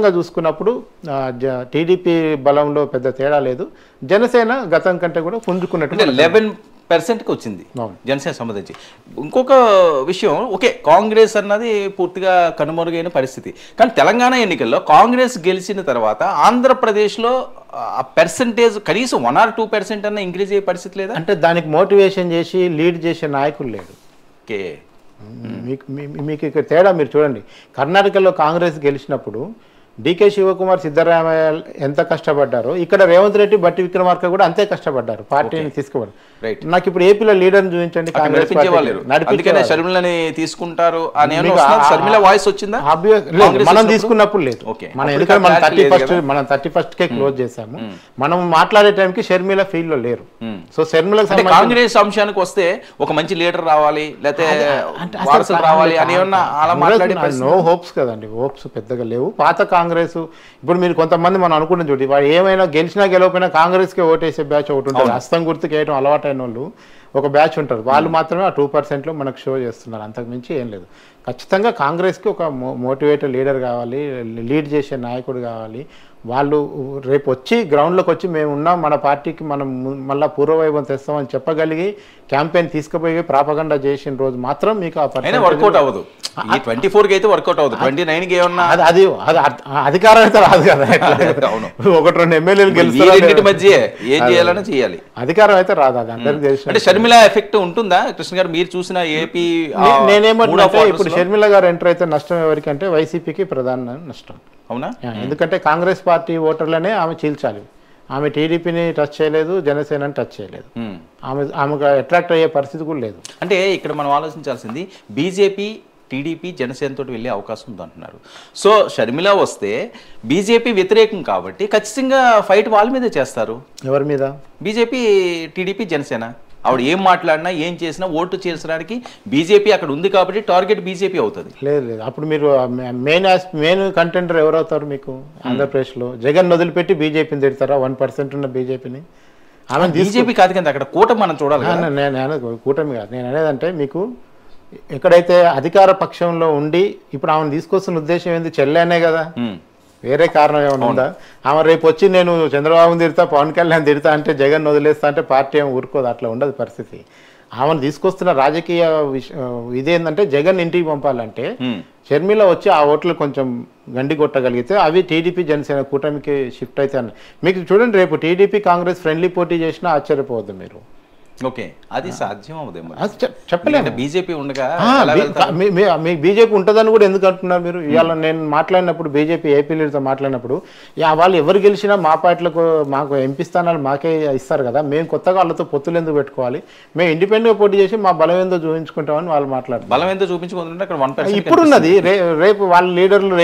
ఓవరాల్గా చూసుకున్నప్పుడు టీడీపీ బలంలో పెద్ద తేడా లేదు. జనసేన గతం కంటే కూడా పుంజుకున్నట్టు 11%కి వచ్చింది జనసేన సంబంధించి. ఇంకొక విషయం, ఓకే కాంగ్రెస్ అన్నది పూర్తిగా కనుమరుగైన పరిస్థితి, కానీ తెలంగాణ ఎన్నికల్లో కాంగ్రెస్ గెలిచిన తర్వాత ఆంధ్రప్రదేశ్లో ఆ పర్సంటేజ్ కనీసం 1 or 2% అన్న ఇంక్రీజ్ అయ్యే పరిస్థితి లేదా? అంటే దానికి మోటివేషన్ చేసి లీడ్ చేసే నాయకులు లేడు. ఓకే, మీకు ఇక్కడ తేడా మీరు చూడండి. కర్ణాటకలో కాంగ్రెస్ గెలిచినప్పుడు డీకే శివకుమార్, సిద్ధరామయ్య ఎంత కష్టపడ్డారో ఇక్కడ రేవంత్ రెడ్డి, బట్టి విక్రమార్క కూడా అంతే కష్టపడ్డారు పార్టీని తీసుకోవడం. నాకు ఇప్పుడు ఏపీలో లీడర్ని చూపించండి, తీసుకుంటారు వాయిస్ వచ్చిందా? మనం తీసుకున్నప్పుడు లేదు. మనం ఎందుకంటే మనం 31st క్లోజ్ చేసాము. మనం మాట్లాడే టైంకి షర్మిల ఫీల్డ్ లో లేరు. సో షర్మిల కాంగ్రెస్ అంశానికి వస్తే ఒక మంచి లీడర్ రావాలి, లేకపోతే రావాలి అని నో హోప్స్ కదండి. హోప్స్ పెద్దగా లేవు. పాత కాంగ్రెస్ ఇప్పుడు మీరు కొంతమంది మనం అనుకుంటాం చూడండి, వాడు ఏమైనా గెలిచినా గెలవకపోయినా కాంగ్రెస్కి ఓటేసే బ్యాచ్ ఒకటి ఉంటుంది. హస్తం గుర్తుకు వేయడం అలవాటైన వాళ్ళు ఒక బ్యాచ్ ఉంటారు. వాళ్ళు మాత్రమే ఆ 2%లో మనకు షో చేస్తున్నారు, అంతకుమించి ఏం లేదు. ఖచ్చితంగా కాంగ్రెస్కి ఒక మోటివేటర్ లీడర్ కావాలి, లీడ్ చేసే నాయకుడు కావాలి. వాళ్ళు రేపు వచ్చి గ్రౌండ్లోకి వచ్చి మేము ఉన్నాం, మన పార్టీకి మనం మళ్ళీ పూర్వవైభవం తెస్తామని చెప్పగలిగి క్యాంపెయిన్ తీసుకుపోయి ప్రాపగండా చేసిన రోజు మాత్రం మీకు ఆ వర్కౌట్ అవ్వదు. 24కి అయితే వర్కౌట్ అవ్వదు, 29కి ఏమన్నా అది అధికారం అయితే రాదు కదా. 1-2 ఎమ్మెల్యేలు గెలుస్తారు, మధ్య ఏం చేయాలని చేయాలి, అధికారం అయితే రాదు. అది అందరికి తెలుసు. అంటే షర్మిల ఎఫెక్ట్ ఉంటుందా కృష్ణ గారు? మీరు చూసిన ఏపీ నేనేమంటే ఇప్పుడు షర్మిల గారు ఎంటర్ అయితే నష్టం ఎవరికంటే వైసీపీకి ప్రధాన నష్టం. అవునా? ఎందుకంటే కాంగ్రెస్ పార్టీ ఓటర్లనే ఆమె చీల్చాలి. ఆమె టీడీపీని టచ్ చేయలేదు, జనసేనని టచ్ చేయలేదు. ఆమెకు అట్రాక్ట్ అయ్యే పరిస్థితి కూడా లేదు. అంటే ఇక్కడ మనం ఆలోచించాల్సింది, బీజేపీ టీడీపీ జనసేనతో వెళ్ళే అవకాశం ఉందంటున్నారు. సో షర్మిల వస్తే బీజేపీ వ్యతిరేకం కాబట్టి ఖచ్చితంగా ఫైట్ వాళ్ళ మీదే చేస్తారు. ఎవరి మీద? BJP, TDP, Janasena. ఆవిడ ఏం మాట్లాడినా ఏం చేసినా ఓటు చేసడానికి బీజేపీ అక్కడ ఉంది కాబట్టి టార్గెట్ బీజేపీ అవుతుంది. లేదు, అప్పుడు మీరు మెయిన్ కంటెండర్ ఎవరవుతారు మీకు ఆంధ్రప్రదేశ్లో? జగన్ వదిలిపెట్టి బీజేపీని తిడతారా? 1% ఉన్న బీజేపీని. ఆమె బీజేపీ కాదు కదా, అక్కడ కూటమి మనం చూడాలి. నేను కూటమి కాదు, నేను అనేదంటే మీకు ఎక్కడైతే అధికార పక్షంలో ఉండి ఇప్పుడు ఆమెను తీసుకొస్తున్న ఉద్దేశం ఏంది? చెల్లెనే కదా, వేరే కారణం ఏమైనా ఉందా? ఆమె రేపు వచ్చి నేను చంద్రబాబుని తిడతా, పవన్ కళ్యాణ్ తిడతా అంటే, జగన్ వదిలేస్తా అంటే పార్టీ ఏమి ఊరుకోదు. అట్లా ఉండదు పరిస్థితి. ఆమెను తీసుకొస్తున్న రాజకీయ ఇదేంటంటే జగన్ ఇంటికి పంపాలంటే షర్మిల వచ్చి ఆ ఓట్లు కొంచెం గండి కొట్టగలిగితే అవి టీడీపీ జనసేన కూటమికి షిఫ్ట్ అయితే అన్న. మీకు చూడండి, రేపు టీడీపీ కాంగ్రెస్ ఫ్రెండ్లీ పోటీ చేసినా ఆశ్చర్యపోవద్దు మీరు. ఓకే, అది సాధ్యం అవుదేమో చెప్పలేదు. బీజేపీ ఉండగా మీకు బీజేపీ ఉంటుందని కూడా ఎందుకు అంటున్నారు మీరు? ఇవాళ నేను మాట్లాడినప్పుడు బీజేపీ ఏపీ లీడర్తో మాట్లాడినప్పుడు, వాళ్ళు ఎవరు గెలిచినా మా పార్టీలకు మాకు ఎంపీ స్థానాలు మాకే ఇస్తారు కదా, మేము కొత్తగా వాళ్ళతో పొత్తులు ఎందుకు పెట్టుకోవాలి, మేము ఇండిపెండెంట్గా పోటీ చేసి మా బలం ఏందో చూపించుకుంటామని వాళ్ళు మాట్లాడుతారు. బలం ఏందో చూపించుకుంటుంటే అక్కడ 1% ఇప్పుడున్నది. రేపు వాళ్ళ లీడర్లు